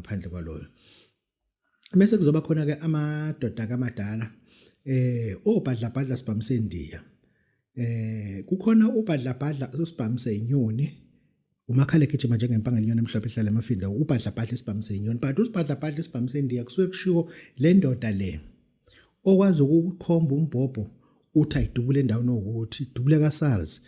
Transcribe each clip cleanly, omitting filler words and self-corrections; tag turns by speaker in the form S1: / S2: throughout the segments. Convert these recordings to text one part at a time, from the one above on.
S1: ngaphandle kwaloyo. Bese kuzoba khona ke amadoda kamadala obhadla sibhamise indiya. Kukhona ubhadla sibhamise inyoni. Umakhala egijima njengempanga lenyoni emhlophe ehlala emafinda ubhadla sibhamise inyoni. But usibhadla sibhamise indiya kusuke kushiwo le ndoda le okwazi ukukhomba umbhobho uthi ayidubule endaweni ukuthi idubule kaSARS.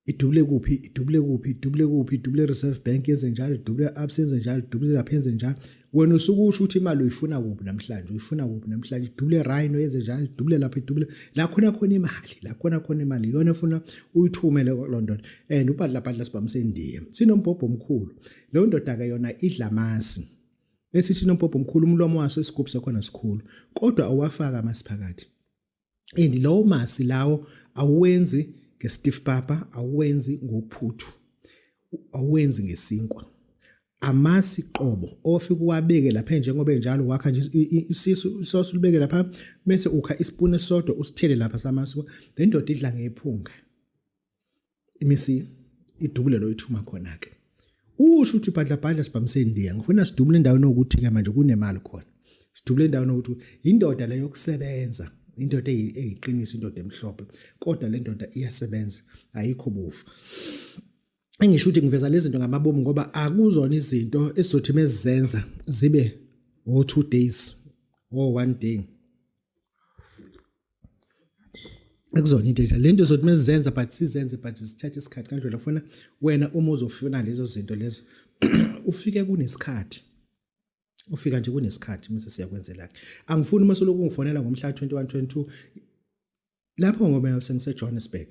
S1: Idubule kuphi, idubule kuphi, idubule kuphi, idubule Reserve Bank yenze njalo, idubule Absa yenze njalo, idubule lapha yenze njalo. Wena usuke usho ukuthi imali uyifuna kuphi namhlanje, uyifuna kuphi namhlanje, idubule Rhino yenze njalo, idubule lapha, idubule la khona imali, la khona imali yona ufuna uyithumele London. And ubhadla sibhamise indiya sinombhobho omkhulu. Leyo ndoda ke yona idla amasi. Esithi nombhobho omkhulu umlomo waso isigubhu sakhona sikhulu, kodwa awafaka amasi phakathi. And lawo masi lawo awenzi nge-stiff papa, awenzi ngophuthu, awenzi ngesinkwa. Amasi qobo ofika uwabeke lapha njengoba enjalo wakha nje isosi ulibeke lapha bese ukha ispoon esodwa usithele lapha samasi. Le ndoda idla ngephunga. Imisi idubule lo ithuma khona ke. Usho ukuthi bhadla sibhamise indiya ngifuna sidubule endaweni ukuthi ke manje kunemali khona. Sidubule endaweni ukuthi indoda leyo yokusebenza. Indoda eyiqinisa, indoda emhlophe, kodwa le ndoda iyasebenza, ayikho bofu. Engisho ukuthi ngiveza lezi zinto ngamabomu ngoba akuzona izinto esizothi mezizenza zibe 2 days or 1 day. Akuzona into nje. Le nto sizothi mezizenza but sizenze but sithathe isikhathi kanjalo ufuna wena uma uzofuna lezo zinto lezo ufike kunesikhathi. Ufika nje kunesikhathi mase siyakwenzela ke. Angifuni uma soloku ngifonela ngomhla 21 22 lapho ngoba sengise Johannesburg.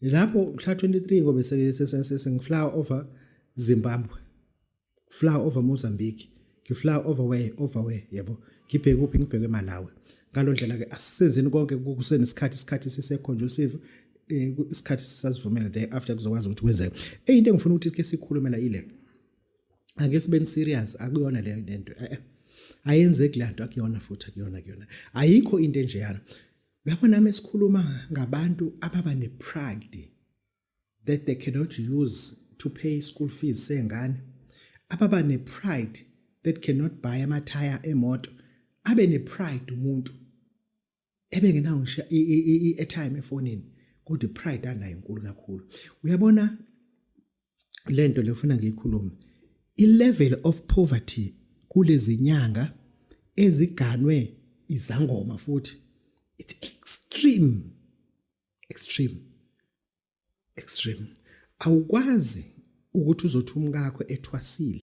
S1: Lapho mhla 23 ngoba sengifly over Zimbabwe. Fly over Mozambique. Ngifly over where yabo. Ngibheke kuphi ngibheke eMalawi. Ngalondlela ke asisenzeni konke kusenesikhathi siseconducive isikhathi sisazivumela there after kuzokwazi ukuthi kwenzeke. Into engifuna ukuthi ke sikhulumela ile. Ake sibe serious akuyona le nto. Ayenzeki le nto akuyona futhi akuyona. Ayikho into enjeyana. Uyabona nami esikhuluma ngabantu ababa nepride that they cannot use to pay school fees sengane. Ababa nepride that cannot buy amathaya emoto. Abe nepride umuntu ebengenawo ngisho i-airtime efonini kodwa ipride anayo inkulu kakhulu. Uyabona le nto lefuna ngiyikhuluma. I-level of poverty kulezi nyanga eziganwe izangoma futhi it's extreme. Awukwazi ukuthi uzothi umkakho ethwasile